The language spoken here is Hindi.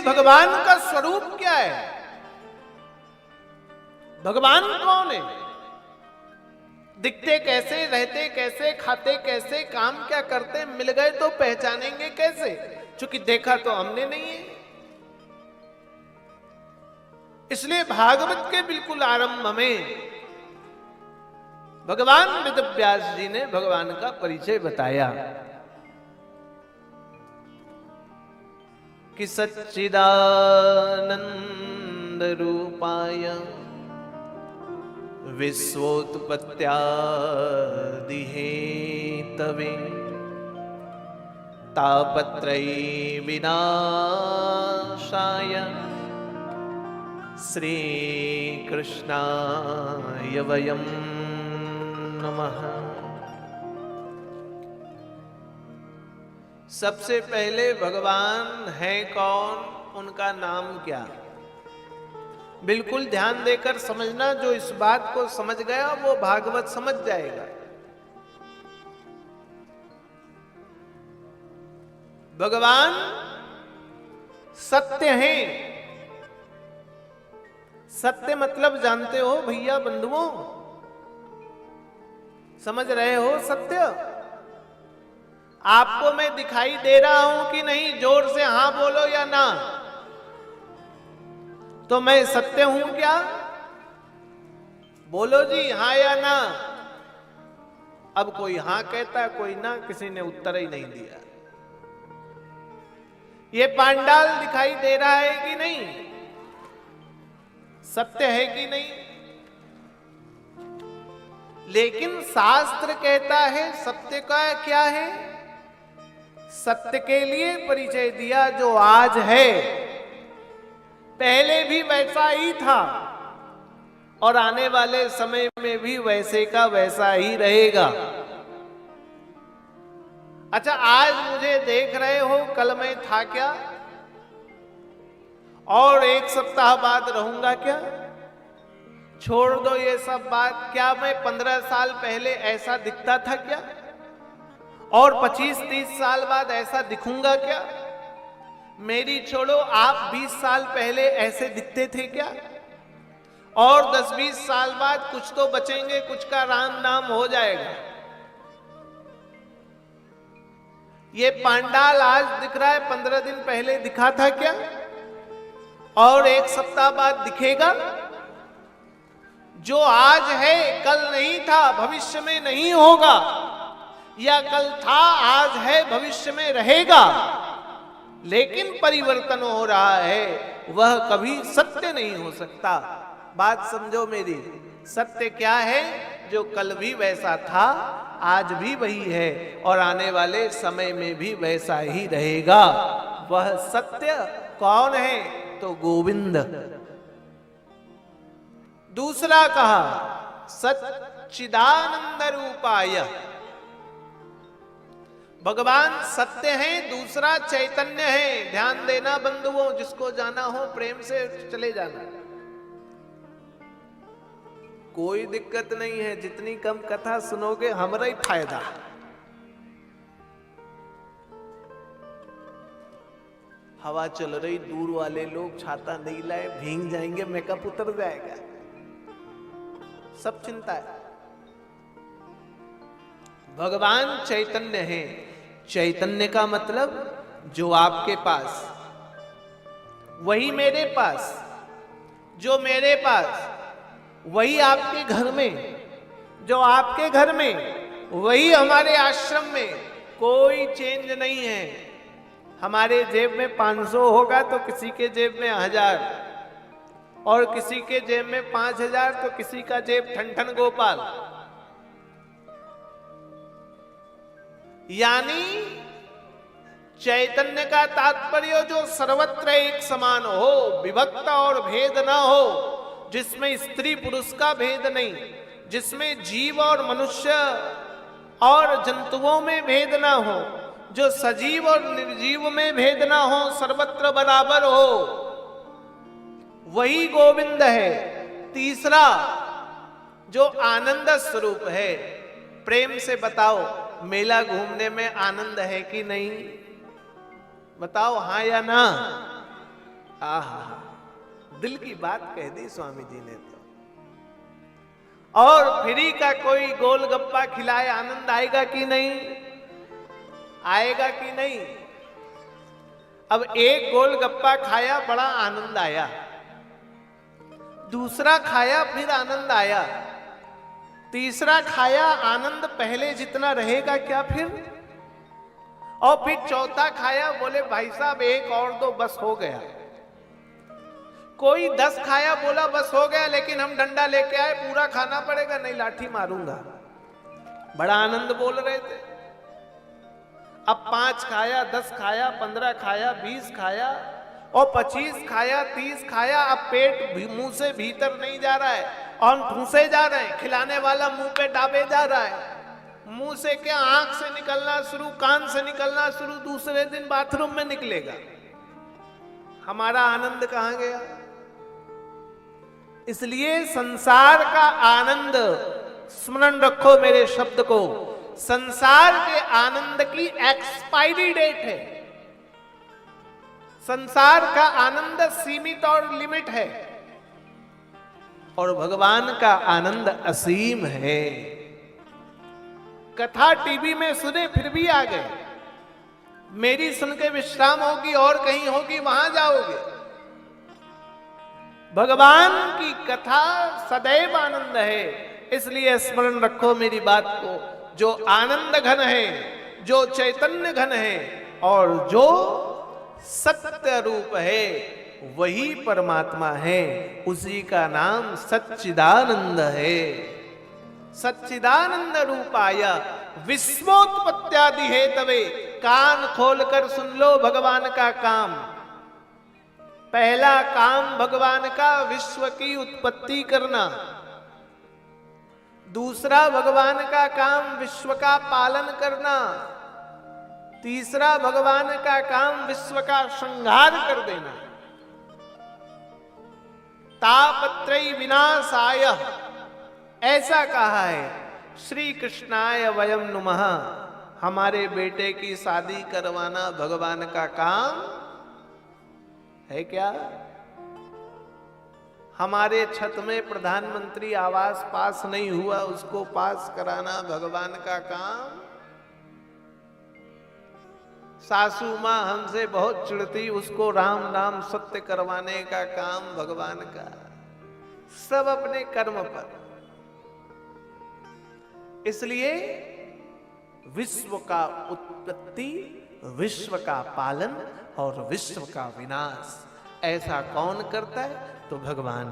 भगवान का स्वरूप क्या है? भगवान कौन है? दिखते कैसे, रहते कैसे, खाते कैसे, काम क्या करते, मिल गए तो पहचानेंगे कैसे? क्योंकि देखा तो हमने नहीं है। इसलिए भागवत के बिल्कुल आरंभ में भगवान वेदव्यास जी ने भगवान का परिचय बताया कि सच्चिदानंद रूपाय विश्वोत्पत्त्यादि हेतवे तापत्रयी विनाशाय श्री कृष्णाय वयं नमः। सबसे पहले भगवान है कौन, उनका नाम क्या? बिल्कुल ध्यान देकर समझना। जो इस बात को समझ गया वो भागवत समझ जाएगा। भगवान सत्य हैं। सत्य मतलब जानते हो भैया बंधुओं? समझ रहे हो सत्य? आपको मैं दिखाई दे रहा हूं कि नहीं? जोर से हां बोलो या ना। तो मैं सत्य हूं क्या? बोलो जी हां या ना। अब कोई हां कहता, कोई ना, किसी ने उत्तर ही नहीं दिया। ये पांडाल दिखाई दे रहा है कि नहीं? सत्य है कि नहीं? लेकिन शास्त्र कहता है सत्य का क्या है? सत्य के लिए परिचय दिया जो आज है पहले भी वैसा ही था और आने वाले समय में भी वैसे का वैसा ही रहेगा। अच्छा, आज मुझे देख रहे हो, कल मैं था क्या? और एक सप्ताह बाद रहूंगा क्या? छोड़ दो ये सब बात। क्या मैं 15 साल पहले ऐसा दिखता था क्या? और 25-30 साल बाद ऐसा दिखूंगा क्या? मेरी छोड़ो, आप 20 साल पहले ऐसे दिखते थे क्या? और 10-20 साल बाद कुछ तो बचेंगे, कुछ का राम नाम हो जाएगा। ये पांडाल आज दिख रहा है, 15 दिन पहले दिखा था क्या? और एक सप्ताह बाद दिखेगा? जो आज है कल नहीं था, भविष्य में नहीं होगा, या कल था आज है भविष्य में रहेगा, लेकिन परिवर्तन हो रहा है, वह कभी सत्य नहीं हो सकता। बात समझो मेरी। सत्य क्या है? जो कल भी वैसा था, आज भी वही है और आने वाले समय में भी वैसा ही रहेगा। वह सत्य कौन है? तो गोविंद। दूसरा कहा सच्चिदानंद रूपाय। भगवान सत्य है, दूसरा चैतन्य है। ध्यान देना बंधुओं, जिसको जाना हो प्रेम से चले जाना, कोई दिक्कत नहीं है। जितनी कम कथा सुनोगे हमारा ही फायदा। हवा चल रही, दूर वाले लोग छाता नहीं लाए, भीग जाएंगे, मेकअप उतर जाएगा, सब चिंता है। भगवान चैतन्य है। चैतन्य का मतलब जो आपके पास वही मेरे पास, जो मेरे पास वही आपके घर में, जो आपके घर में वही हमारे आश्रम में। कोई चेंज नहीं है। हमारे जेब में 500 होगा तो किसी के जेब में 1000, और किसी के जेब में 5000 तो किसी का जेब ठन गोपाल। यानी चैतन्य का तात्पर्य जो सर्वत्र एक समान हो, विभक्त और भेद ना हो, जिसमें स्त्री पुरुष का भेद नहीं, जिसमें जीव और मनुष्य और जंतुओं में भेद ना हो, जो सजीव और निर्जीव में भेद ना हो, सर्वत्र बराबर हो, वही गोविंद है। तीसरा जो आनंद स्वरूप है। प्रेम से बताओ, मेला घूमने में आनंद है कि नहीं? बताओ हां या ना। आहा, दिल की बात कह दी स्वामी जी ने तो। और फ्री का कोई गोलगप्पा खिलाए आनंद आएगा कि नहीं? आएगा कि नहीं? अब एक गोलगप्पा खाया, बड़ा आनंद आया, दूसरा खाया फिर आनंद आया, तीसरा खाया, आनंद पहले जितना रहेगा क्या फिर? और फिर चौथा खाया, बोले भाई साहब एक और दो, बस हो गया। कोई 10 खाया, बोला बस हो गया, लेकिन हम डंडा लेके आए, पूरा खाना पड़ेगा, नहीं लाठी मारूंगा। बड़ा आनंद बोल रहे थे। अब 5 खाया, 10 खाया, 15 खाया, 20 खाया और 25 खाया, 30 खाया। अब पेट मुंह से भीतर नहीं जा रहा है और ठूसे जा रहे हैं। खिलाने वाला मुंह पे डाबे जा रहा है। मुंह से क्या, आंख से निकलना शुरू, कान से निकलना शुरू, दूसरे दिन बाथरूम में निकलेगा। हमारा आनंद कहां गया? इसलिए संसार का आनंद, स्मरण रखो मेरे शब्द को, संसार के आनंद की एक्सपायरी डेट है। संसार का आनंद सीमित और लिमिट है और भगवान का आनंद असीम है। कथा टीवी में सुने फिर भी आ गए, मेरी सुन के विश्राम होगी और कहीं होगी, वहां जाओगे। भगवान की कथा सदैव आनंद है। इसलिए स्मरण रखो मेरी बात को, जो आनंद घन है, जो चैतन्य घन है और जो सत्य रूप है, वही परमात्मा है। उसी का नाम सच्चिदानंद है। सच्चिदानंद रूपाय विश्वोत्पत्त्यादि हेतवे। कान खोलकर सुन लो भगवान का काम। पहला काम भगवान का विश्व की उत्पत्ति करना। दूसरा भगवान का काम विश्व का पालन करना। तीसरा भगवान का काम विश्व का संहार कर देना। तापत्रयी विनाशाय, ऐसा कहा है। श्री कृष्णाय वयम नुमः, हमारे बेटे की शादी करवाना भगवान का काम है क्या? हमारे छत में प्रधानमंत्री आवास पास नहीं हुआ, उसको पास कराना भगवान का काम? सासू मां हमसे बहुत चिढ़ती, उसको राम नाम सत्य करवाने का काम भगवान का? सब अपने कर्म पर। इसलिए विश्व का उत्पत्ति, विश्व का पालन और विश्व का विनाश ऐसा कौन करता है? तो भगवान।